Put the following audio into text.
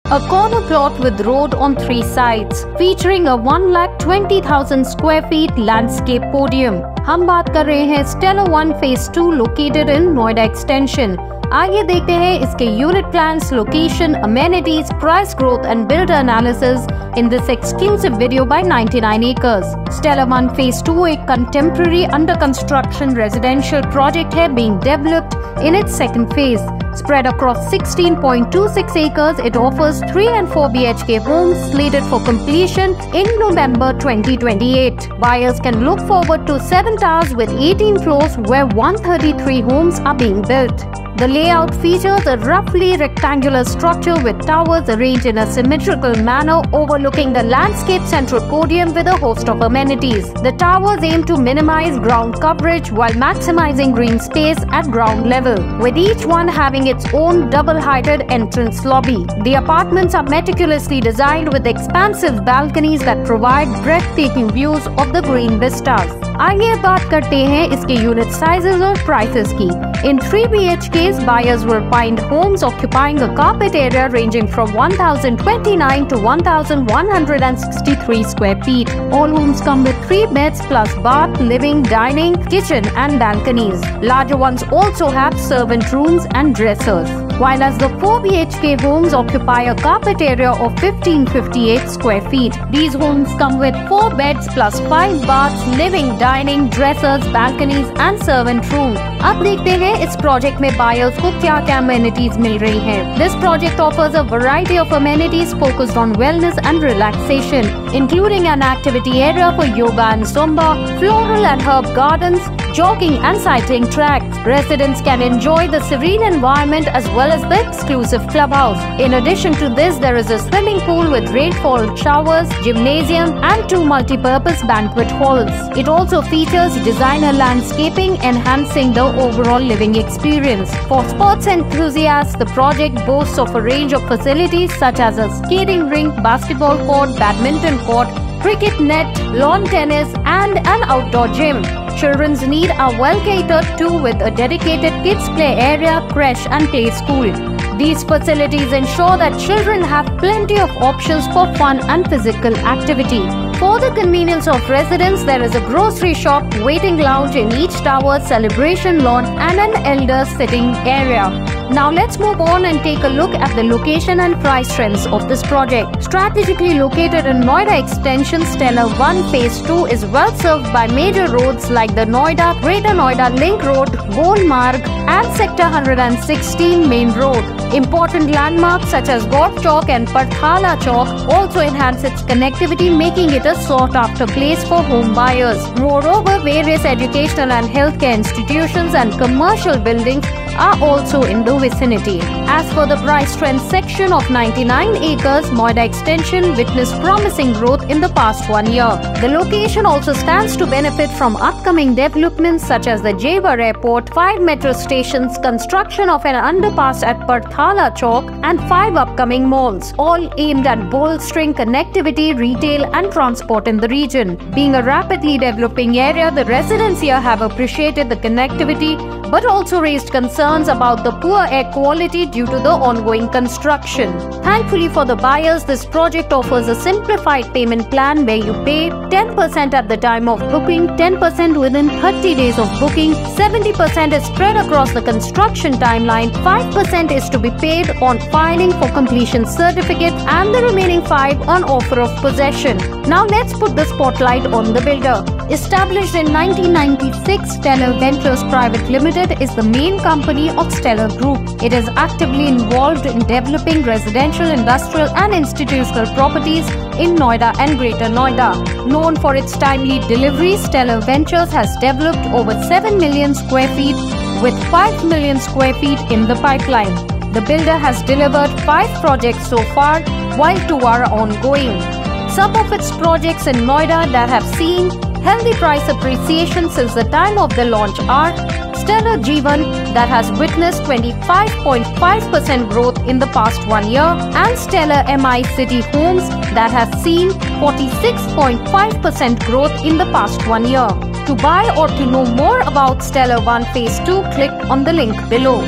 A corner plot with road on 3 sides, featuring a 1,20,000 square feet landscape podium. हम बात कर रहे हैं Stellar One Phase 2 located in Noida Extension. आइए देखते हैं इसके unit plans, location, amenities, price growth and builder analysis in this exclusive video by 99 Acres. Stellar One Phase 2 एक contemporary under construction residential project है being developed in its second phase. Spread across 16.26 acres, it offers 3 and 4 BHK homes slated for completion in November 2028. Buyers can look forward to 7 towers with 18 floors where 133 homes are being built. The layout features a roughly rectangular structure with towers arranged in a symmetrical manner overlooking the landscape central podium with a host of amenities. The towers aim to minimize ground coverage while maximizing green space at ground level, with each one having its own double-heighted entrance lobby. The apartments are meticulously designed with expansive balconies that provide breathtaking views of the green vistas. आइए बात करते हैं इसके unit sizes और prices की. In 3 BHKs, buyers will find homes occupying a carpet area ranging from 1,029 to 1,163 square feet. All homes come with 3 beds plus bath, living, dining, kitchen and balconies. Larger ones also have servant rooms and dressers. While as the 4 BHK homes occupy a carpet area of 1,558 square feet. These homes come with 4 beds plus 5 baths, living, dining, dressers, balconies and servant room. अब देखते हैं इस project में buyers को क्या क्या amenities मिल रही हैं. This project offers a variety of amenities focused on wellness and relaxation, including an activity area for yoga and Zumba, floral and herb gardens, jogging and cycling tracks. Residents can enjoy the serene environment as well as the exclusive clubhouse. In addition to this, there is a swimming pool with rainfall showers, gymnasium and 2 multi-purpose banquet halls. It also features designer landscaping, enhancing the overall living experience. For sports enthusiasts, the project boasts of a range of facilities such as a skating rink, basketball court, badminton court, cricket net, lawn tennis and an outdoor gym. Children's needs are well catered to with a dedicated kids play area, creche and play school. These facilities ensure that children have plenty of options for fun and physical activity. For the convenience of residents, there is a grocery shop, waiting lounge in each tower, celebration lawn and an elder sitting area. Now let's move on and take a look at the location and price trends of this project. Strategically located in Noida Extension, Stellar One Phase 2 is well served by major roads like the Noida, Greater Noida Link Road, Golmarg and Sector 116 Main Road. Important landmarks such as Golf Chowk and Parthala Chowk also enhance its connectivity, making it a sought-after place for home buyers. Moreover, various educational and healthcare institutions and commercial buildings are also in the vicinity. As for the price trend section of 99 Acres, Noida Extension witnessed promising growth in the past 1 year. The location also stands to benefit from upcoming developments such as the Jewar Airport, 5 metro stations, construction of an underpass at Parthala Chowk and 5 upcoming malls, all aimed at bolstering connectivity, retail and transport in the region. Being a rapidly developing area, the residents here have appreciated the connectivity but also raised concerns about the poor air quality due to the ongoing construction. Thankfully for the buyers, this project offers a simplified payment plan where you pay 10% at the time of booking, 10% within 30 days of booking, 70% is spread across the construction timeline, 5% is to be paid on filing for completion certificate and the remaining 5% on offer of possession. Now let's put the spotlight on the builder. Established in 1996, Stellar Ventures Private Limited is the main company of Stellar Group. It is actively involved in developing residential, industrial and institutional properties in Noida and Greater Noida. Known for its timely delivery, Stellar Ventures has developed over 7 million square feet with 5 million square feet in the pipeline. The builder has delivered 5 projects so far, while 2 are ongoing. Some of its projects in Noida that have seen healthy price appreciation since the time of the launch are Stellar Jeevan that has witnessed 25.5% growth in the past 1 year and Stellar MI City Homes that has seen 46.5% growth in the past 1 year. To buy or to know more about Stellar One Phase 2, click on the link below.